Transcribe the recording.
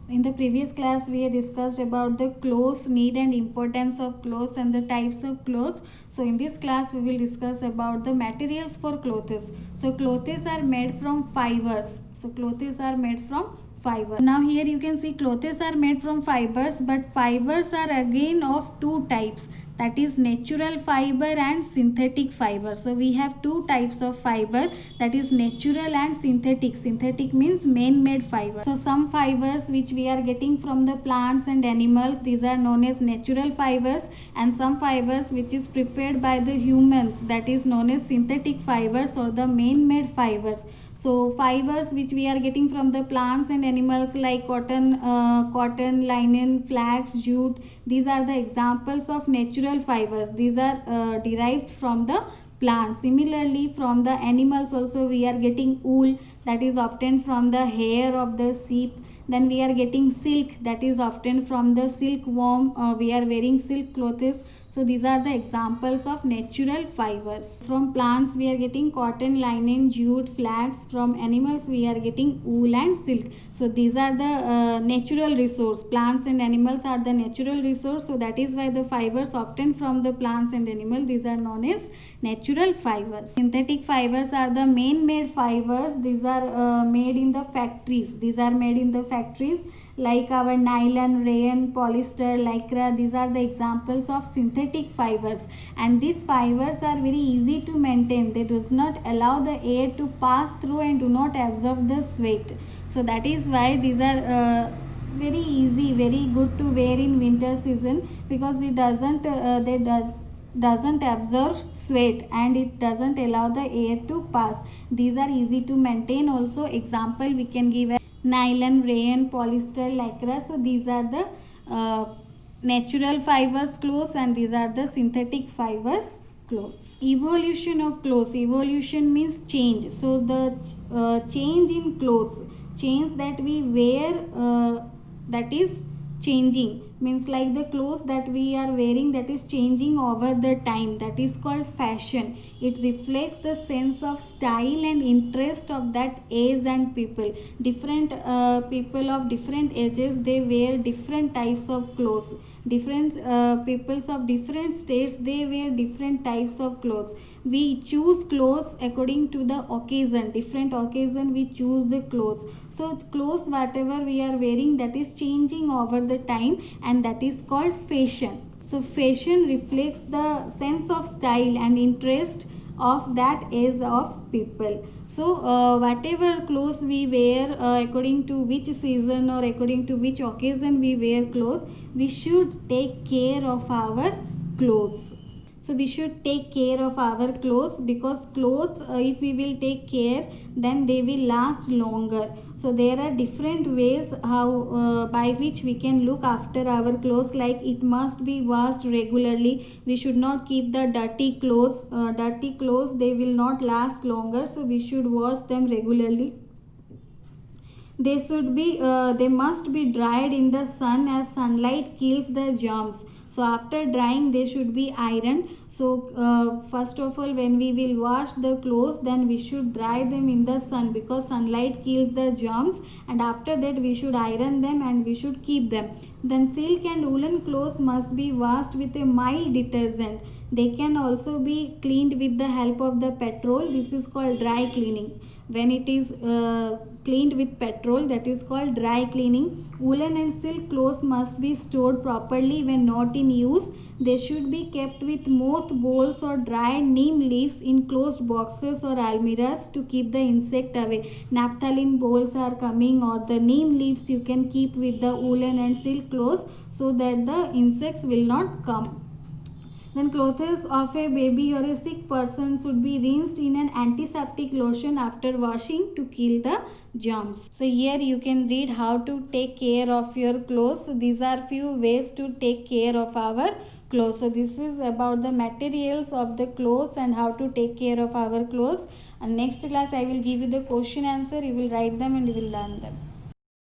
In the previous class we had discussed about the clothes, need and importance of clothes and the types of clothes. So in this class we will discuss about the materials for clothes. So clothes are made from fibers. Now here you can see clothes are made from fibers, but fibers are again of two types, that is natural fiber and synthetic fiber. So we have two types of fiber, that is natural and synthetic. Synthetic means man-made fiber. So some fibers which we are getting from the plants and animals, these are known as natural fibers, and some fibers which is prepared by the humans, that is known as synthetic fibers or the man-made fibers. So fibers which we are getting from the plants and animals like cotton, linen, flax, jute, these are the examples of natural fibers. These are derived from the plants. Similarly, from the animals also we are getting wool, that is obtained from the hair of the sheep. Then we are getting silk, that is obtained from the silkworm. We are wearing silk clothes. So these are the examples of natural fibers. From plants we are getting cotton, linen, jute, flax. From animals we are getting wool and silk. So these are the natural resource. Plants and animals are the natural resource. So that is why the fibers obtained from the plants and animals, these are known as natural fibers. Synthetic fibers are the man-made fibers. These are made in the factories. Like our nylon, rayon, polyester, lycra, these are the examples of synthetic fibers, and these fibers are very easy to maintain. They does not allow the air to pass through and do not absorb the sweat. So that is why these are very easy, very good to wear in winter season, because it doesn't absorb sweat and it doesn't allow the air to pass. These are easy to maintain also. Example we can give a nylon, rayon, polyester, lycra. So these are the natural fibers clothes, and these are the synthetic fibers clothes. Evolution of clothes. Evolution means change. So the change in clothes, change that we wear, that is changing, means like the clothes that we are wearing, that is changing over the time, that is called fashion. It reflects the sense of style and interest of that age and people. Different people of different ages, they wear different types of clothes. Different peoples of different states, they wear different types of clothes. We choose clothes according to the occasion. Different occasion we choose the clothes. So clothes whatever we are wearing, that is changing over the time, and that is called fashion. So fashion reflects the sense of style and interest of that age of people. So whatever clothes we wear, according to which season or according to which occasion we wear clothes, we should take care of our clothes. So we should take care of our clothes, because clothes, if we will take care, then they will last longer. So there are different ways how by which we can look after our clothes. Like it must be washed regularly. We should not keep the dirty clothes. Dirty clothes, they will not last longer. So we should wash them regularly. They must be dried in the sun, as sunlight kills the germs. So after drying they should be ironed. So first of all, when we will wash the clothes, then we should dry them in the sun, because sunlight kills the germs, and after that we should iron them and we should keep them. Then silk and woolen clothes must be washed with a mild detergent. They can also be cleaned with the help of the petrol. This is called dry cleaning. When it is cleaned with petrol, that is called dry cleaning. Woolen and silk clothes must be stored properly when not in use. They should be kept with mothballs or dried neem leaves in closed boxes or almirahs to keep the insect away. Naphthalene balls are coming, or the neem leaves you can keep with the woolen and silk clothes, so that the insects will not come. Then clothes of a baby or a sick person should be rinsed in an antiseptic lotion after washing to kill the germs. So here you can read how to take care of your clothes. So these are few ways to take care of our clothes. So this is about the materials of the clothes and how to take care of our clothes. And next class I will give you the question answer. You will write them and you will learn them.